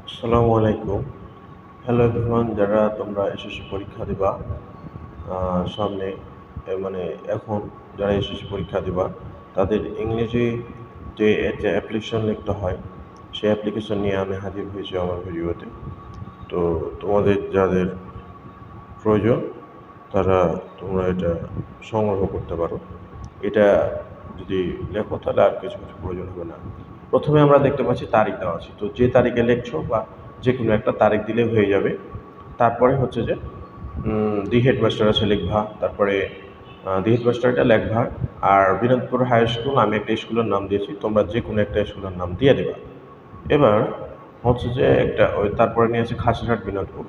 আসসালামু আলাইকুম। Hello everyone, যারা তোমরা এসএসসি পরীক্ষা দিবা সামনে, মানে এখন যারা এসএসসি পরীক্ষা দিবা তাদের ইংরেজি যে একটা অ্যাপ্লিকেশন লিখতে হয়, সেই অ্যাপ্লিকেশন নিয়ে আমি হাজির হয়েছি আমার ভিডিওতে। তো তোমাদের যাদের প্রয়োজন তারা তোমরা এটা সংগ্রহ করতে পারো। এটা যদি লেখো তাহলে আর কিছু প্রয়োজন হবে না। প্রথমে আমরা দেখতে পাচ্ছি তারিখ দেওয়া আছে, তো যে তারিখে লিখছো বা যে কোনো একটা তারিখ দিলে হয়ে যাবে। তারপরে হচ্ছে যে দি হেডমাস্টার আছে লিখবা, তারপরে দি হেডমাস্টারটা লেখবা। আর বিনোদপুর হাই স্কুল আমি একটা স্কুলের নাম দিয়েছি, তোমরা যে কোনো একটা স্কুলের নাম দিয়ে দেবা। এবার হচ্ছে যে একটা ওই তারপরে নিয়েছে খাসিরহাট বিনোদপুর,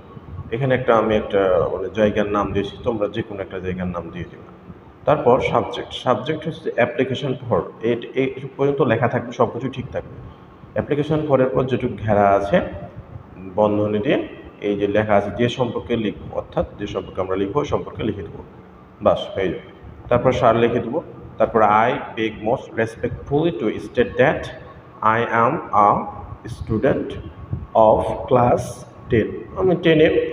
এখানে আমি একটা মানে জায়গার নাম দিয়েছি, তোমরা যে কোনো একটা জায়গার নাম দিয়ে দেবে। তারপর সাবজেক্ট হচ্ছে অ্যাপ্লিকেশন ফর, এই পর্যন্ত লেখা থাকবে, সব কিছু ঠিক থাকবে। অ্যাপ্লিকেশন ফরের পর যেটুকু ঘেরা আছে বন্ধনী দিয়ে এই যে লেখা আছে যে সম্পর্কে লিখবো, অর্থাৎ যে সম্পর্কে আমরা লিখবো ওই সম্পর্কে লিখে দেবো, বাস হয়ে যাবে। তারপর সার লিখে দেবো। তারপর I beg most respectfully two state that I am a student of class 10। আমি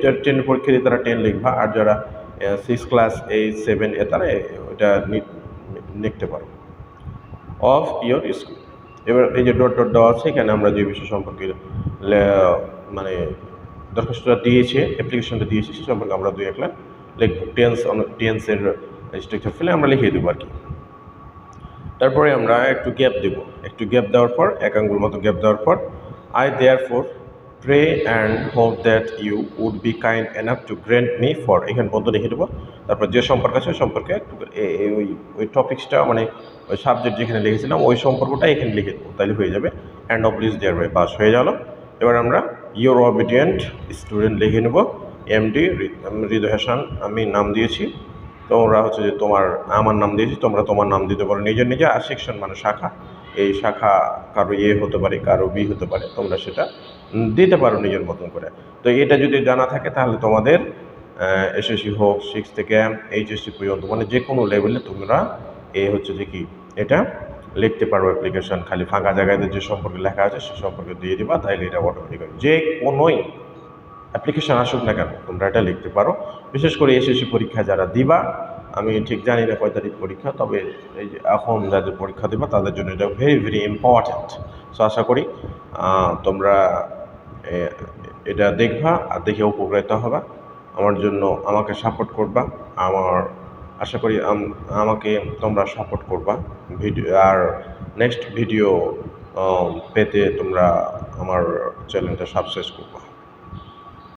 যারা 10 পরীক্ষা দিয়ে তারা 10 লিখবা, আর যারা 6 ক্লাস 8 7 তারা ওইটা লিখতে পারো, অফ ইয়োর স্কুল। এবার এই যে ডট ডট দেওয়া আছে, এখানে আমরা যে বিষয় সম্পর্কে মানে দরখাস্তটা দিয়েছে, অ্যাপ্লিকেশনটা দিয়েছি সে সম্পর্কে আমরা দুই এক লাইন লিখবো। টেন্সের স্ট্রাকচার ফেলে আমরা লিখিয়ে দেবো আর কি। তারপরে আমরা একটু গ্যাপ দেব, একটু গ্যাপ দেওয়ার পর 1 আঙ্গুল মতো গ্যাপ দেওয়ার পর I therefore pray and hope that you would be kind enough to grant me for, এখানে বন্ধ লিখে দেবো। তারপর যে সম্পর্ক আছে ওই সম্পর্কে একটু ওই টপিক্সটা মানে ওই সাবজেক্ট যেখানে লিখেছিলাম ওই সম্পর্কটা এখানে লিখে দেবো, তাহলে হয়ে যাবে। And oblige thereby, pass হয়ে গেল। এবার আমরা ইউর অবিডিয়েন্ট স্টুডেন্ট লিখে নেব। এমডি হৃদয় হাসান আমি নাম দিয়েছি, তোমরা হচ্ছে যে আমার নাম দিয়েছি, তোমরা তোমার নাম দিতে পারো নিজের নিজে। আর সেকশন মানে শাখা, এই শাখা কারো হতে পারে, কারো বি হতে পারে, তোমরা সেটা দিতে পারো নিজের মতন করে। তো এটা যদি জানা থাকে তাহলে তোমাদের এসএসসি হোক 6 থেকে এইচএসসি পর্যন্ত মানে যে কোনো লেভেলে তোমরা হচ্ছে যে কি এটা লিখতে পারো অ্যাপ্লিকেশন। খালি ফাঁকা জায়গায় যে সম্পর্কে লেখা আছে সে সম্পর্কে দিয়ে দিবা, তাইলে এটা অটোমেটিক যে কোনোই অ্যাপ্লিকেশন আসুক না কেন তোমরা এটা লিখতে পারো। বিশেষ করে এসএসসি পরীক্ষা যারা দিবা, আমি ঠিক জানি না কয় তারিখ পরীক্ষা, তবে এই যে এখন যাদের পরীক্ষা দিবা তাদের জন্য এটা ভেরি ভেরি ইম্পর্ট্যান্ট। সো আশা করি তোমরা এটা দেখবা আর দেখে উপকৃত হবা, আমাকে সাপোর্ট করবা। আশা করি আমাকে তোমরা সাপোর্ট করবা ভিডিও, আর নেক্সট ভিডিও পেতে তোমরা আমার চ্যানেলটা সাবস্ক্রাইব করবা।